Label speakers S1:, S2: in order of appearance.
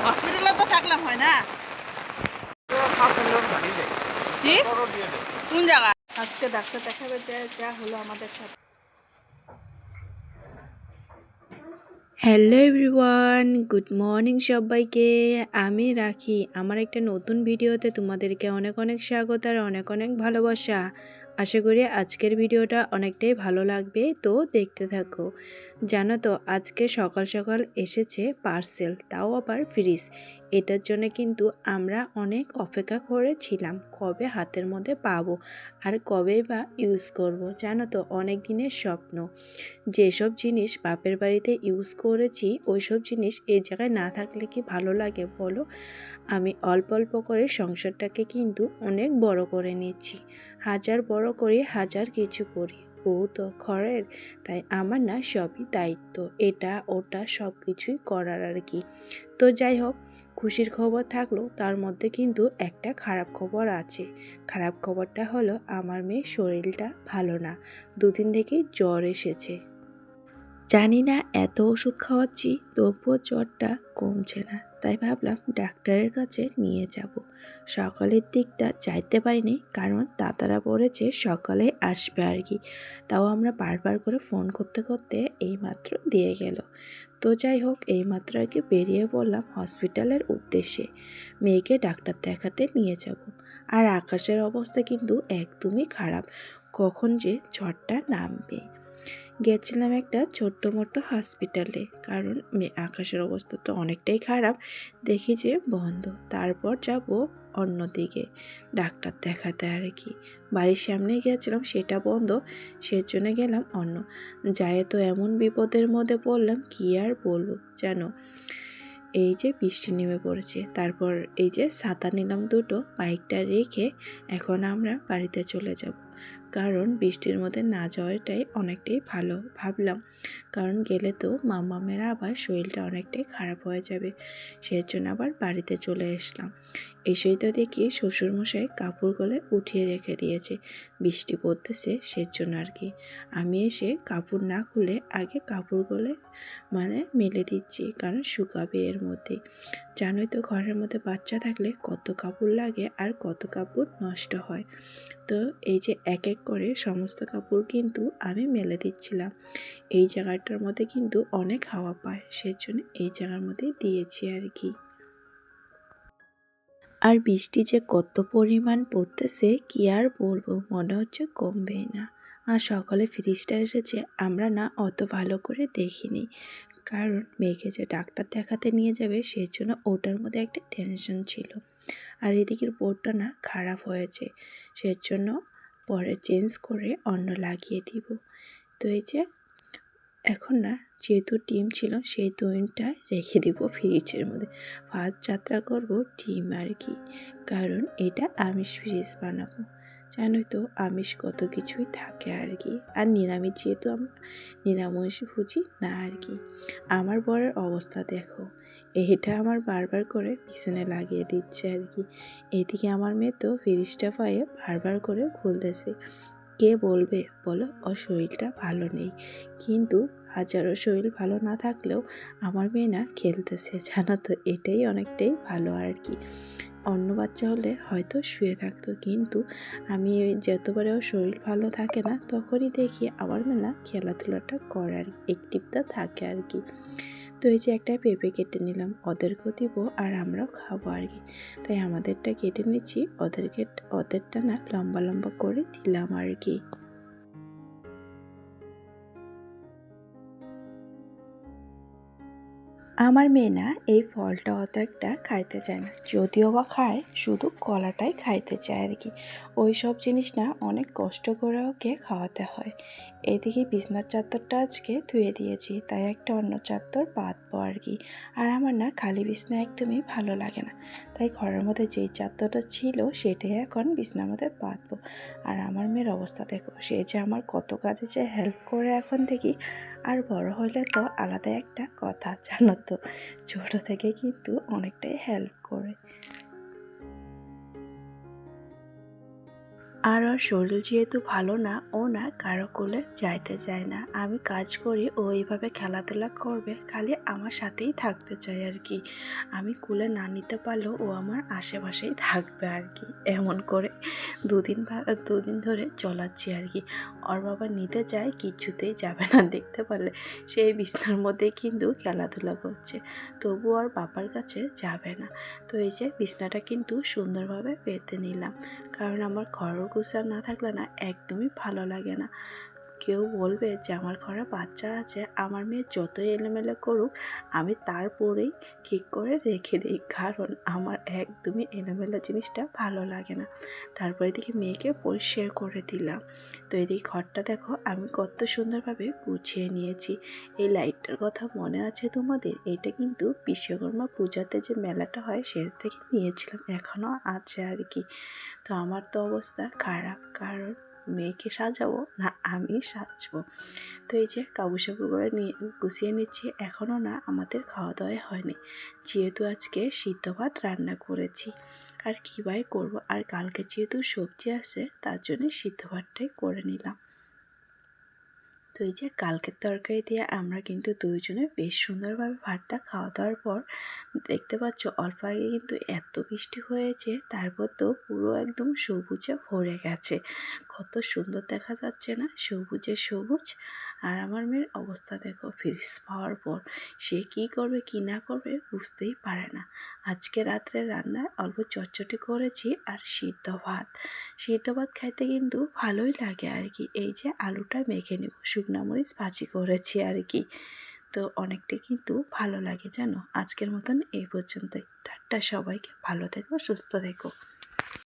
S1: হসপিটালে তো থাকলাম হয় না কি কোন জায়গা আজকে ডাক্তার দেখাবে যা হলো আমাদের সাথে।
S2: হ্যালো এভরিওয়ান, গুড মর্নিং সবাইকে। আমি রাখি আমার একটা নতুন ভিডিওতে তোমাদেরকে অনেক অনেক স্বাগত আর অনেক অনেক ভালোবাসা। আশা করি আজকের ভিডিওটা অনেকটাই ভালো লাগবে, তো দেখতে থাকো। জানো তো আজকে সকাল সকাল এসেছে পার্সেল, তাও আবার ফ্রিজ। এটার জন্য কিন্তু আমরা অনেক অপেক্ষা করেছিলাম কবে হাতের মধ্যে পাবো আর কবে বা ইউজ করব। জানো তো অনেক দিনের স্বপ্ন। যেসব জিনিস বাপের বাড়িতে ইউজ করেছি ওই সব জিনিস এই জায়গায় না থাকলে কি ভালো লাগে বলো। আমি অল্প অল্প করে সংসারটাকে কিন্তু অনেক বড় করে নিচ্ছি। হাজার বড় করি হাজার কিছু করি, বউ তো ঘরের, তাই আমার না সবই দায়িত্ব, এটা ওটা সব কিছুই করার আর কি। তো যাই হোক, খুশির খবর থাকলো তার মধ্যে কিন্তু একটা খারাপ খবর আছে। খারাপ খবরটা হলো আমার মেয়ের শরীরটা ভালো না, দুদিন থেকেই জ্বর এসেছে। জানি না এত ওষুধ খাওয়াচ্ছি তবুও জ্বরটা কমছে না, তাই ভাবলাম ডাক্তারের কাছে নিয়ে যাব। সকালের দিকটা যাইতে পারিনি কারণ দাদারা বলেছে সকালে আসবে আর কি। তাও আমরা বারবার করে ফোন করতে করতে এইমাত্র দিয়ে গেল। তো যাই হোক, এইমাত্র আর কি বেরিয়ে পড়লাম হসপিটালের উদ্দেশ্যে। মেয়েকে ডাক্তার দেখাতে নিয়ে যাব। আর আকাশের অবস্থা কিন্তু একদমই খারাপ, কখন যে ঝড়টা নামবে। গেছিলাম একটা ছোট্ট মোটো হসপিটালে, কারণ আকাশের অবস্থা তো অনেকটাই খারাপ, দেখি যে বন্ধ। তারপর যাব অন্যদিকে ডাক্তার দেখাতে আর কি। বাড়ির সামনে গিয়েছিলাম, সেটা বন্ধ, সেজন্য গেলাম অন্য। যায় তো এমন বিপদের মধ্যে পড়লাম কি আর বলবো জানো। এই যে বৃষ্টি নেমে পড়েছে, তারপর এই যে ছাতা নিলাম দুটো, বাইকটা রেখে এখন আমরা বাড়িতে চলে যাব। কারণ বৃষ্টির মধ্যে না যাওয়াটাই অনেকটাই ভালো ভাবলাম, কারণ গেলে তো মামামের আবার শরীরটা অনেকটাই খারাপ হয়ে যাবে। সেজন্য আবার বাড়িতে চলে আসলাম। এসেই তো দেখি শ্বশুরমশাই কাপড়গুলো উঠিয়ে রেখে দিয়েছে, বৃষ্টি পড়তেছে সেজন্য আর কি। আমি এসে কাপড় না খুলে আগে কাপড়গুলো মেলে দিচ্ছি, কারণ শুকাবে এর মধ্যে। জানোই তো ঘরের মধ্যে বাচ্চা থাকলে কত কাপড় লাগে আর কত কাপড় নষ্ট হয়। তো এই যে এক এক করে সমস্ত কাপড় কিন্তু আমি মেলে দিচ্ছিলাম। এই জায়গাটার মধ্যে কিন্তু অনেক হাওয়া পায়, সেজন্য এই জায়গার মধ্যে দিয়েছি আর কি। আর বৃষ্টি যে কত পরিমাণ পড়তেছে কি আর বলবো, মনে হচ্ছে কমবেই না। আর সকালে ফ্রিজটা এসেছে, আমরা না অত ভালো করে দেখিনি, কারণ মেয়েকে যে ডাক্তার দেখাতে নিয়ে যাবে সেই জন্য ওটার মধ্যে একটা টেনশন ছিল। আর এদিকের বোর্ডটা না খারাপ হয়েছে, সেজন্য পরে চেঞ্জ করে অন্য লাগিয়ে দিব। তো এই যে এখন না যেহেতু ডিম ছিল সেই ডিমটা রেখে দিব ফ্রিজের মধ্যে। ফার্স্ট যাত্রা করব ডিম আর কি, কারণ এটা আমিষ ফ্রিজ বানাবো। জানোই তো আমিষ কত কিছুই থাকে আর কি, আর নিরামিষ যেহেতু আমরা নিরামিষ ভুজি না আর কি। আমার বরের অবস্থা দেখো, এটা আমার বারবার করে পিছনে লাগিয়ে দিচ্ছে আর কি। এদিকে আমার মেয়ে তো ফ্রিজটা পায়ে বারবার করে খুলতেছে। কে বলবে বলো ওর শরীরটা ভালো নেই, কিন্তু হাজারো শরীর ভালো না থাকলেও আমার মেয়ে না খেলতেছে, জানো তো এটাই অনেকটাই ভালো আর কি। অন্য বাচ্চা হলে হয়তো শুয়ে থাকতো, কিন্তু আমি যতবারে ওর শরীর ভালো থাকে না তখনই দেখি আমার মেয়ে না খেলাধুলাটা করার অ্যাক্টিভটা থাকে আর কি। তো এই যে একটা পেঁপে কেটে নিলাম, ওদেরকেও দিব আর আমরাও খাবো আর কি। তাই আমাদেরটা কেটে নিচ্ছি, ওদেরটা না লম্বা লম্বা করে দিলাম আর কি। আমার মেয়ে না এই ফলটা অত একটা খাইতে চায় না, যদিও বা খায় শুধু কলাটাই খাইতে চায় আর কি। ওই সব জিনিস না অনেক কষ্ট করে ওকে খাওয়াতে হয়। এদিকে বিছনার চাদরটা আজকে ধুয়ে দিয়েছি, তাই একটা অন্য চাদর পাতবো আর কি। আর আমার না খালি বিছনা একদমই ভালো লাগে না, তাই ঘরের মধ্যে যেই চাদরটা ছিল সেটাই এখন বিছনার মধ্যে পাতবো। আর আমার মেয়ের অবস্থা দেখো, সে যে আমার কত কাজে যে হেল্প করে এখন থেকে, আর বড় হলে তো আলাদা একটা কথা, জানো তো ছোট থেকে কিন্তু অনেকটাই হেল্প করে। আর ওর শরীর যেহেতু ভালো না, ও না কারো কোলে যাইতে চায় না। আমি কাজ করি, ও এইভাবে খেলাধুলা করবে, খালি আমার সাথেই থাকতে চায় আর কি। আমি কোলে না নিতে পারলেও ও আমার আশেপাশেই থাকবে আর কি। এমন করে দুদিন ধরে চলাচ্ছি আর কি। ওর বাবা নিতে চায়, কিছুতেই যাবে না। দেখতে পারলে সেই বিছানার মধ্যেই কিন্তু খেলাধুলা করছে, তবু ওর বাবার কাছে যাবে না। তো এই যে বিছানাটা কিন্তু সুন্দরভাবে পেতে নিলাম, কারণ আমার ঘর গোছা না থাকলে না একদমই ভালো লাগে না। কেউ বলবে যে আমার ঘরে বাচ্চা আছে, আমার মেয়ে যতই এলোমেলো করুক আমি তারপরেই ঠিক করে রেখে দিই, কারণ আমার একদমই এলোমেলো জিনিসটা ভালো লাগে না। তারপরে এদিকে মেয়েকে পরিষ্কার করে দিলাম। তো এদিকে ঘরটা দেখো আমি কত সুন্দরভাবে গুছিয়ে নিয়েছি। এই লাইটটার কথা মনে আছে তোমাদের? এটা কিন্তু বিশ্বকর্মা পূজাতে যে মেলাটা হয় সে থেকে নিয়েছিলাম, এখনও আছে আর কি। তো আমার তো অবস্থা খারাপ, কারণ মেয়েকে সাজাবো না আমি সাজবো। তো এই যে কাবু সাবু করে নিয়ে গুছিয়ে নিচ্ছি। এখনও না আমাদের খাওয়া দাওয়া হয়নি, যেহেতু আজকে সিদ্ধ ভাত রান্না করেছি। আর কী ভাই করবো, আর কালকে যেহেতু সবজি আছে তার জন্য সিদ্ধ ভাতটাই করে নিলাম। তো এই যে কালকের তরকারি দিয়ে আমরা কিন্তু দুইজনে বেশ সুন্দরভাবে ভাতটা খাওয়া দাওয়ার পর দেখতে পাচ্ছ অল্প আগে কিন্তু এত বৃষ্টি হয়েছে, তারপর তো পুরো একদম সবুজে ভরে গেছে। কত সুন্দর দেখা যাচ্ছে না, সবুজে সবুজ। আর আমার মেয়ের অবস্থা দেখো, ফ্রিজ পাওয়ার পর সে কী করবে কি না করবে বুঝতেই পারে না। আজকে রাত্রে রান্নায় অল্প চটচটি করেছি আর সিদ্ধ ভাত খাইতে কিন্তু ভালোই লাগে আর কি। এই যে আলুটা মেখে নেব, শুকনো মরিচ ভাজি করেছি আর কি। তো অনেকটাই কিন্তু ভালো লাগে জানো। আজকের মতন এই পর্যন্তই। টাটা, সবাইকে ভালো থেকো, সুস্থ থেকো।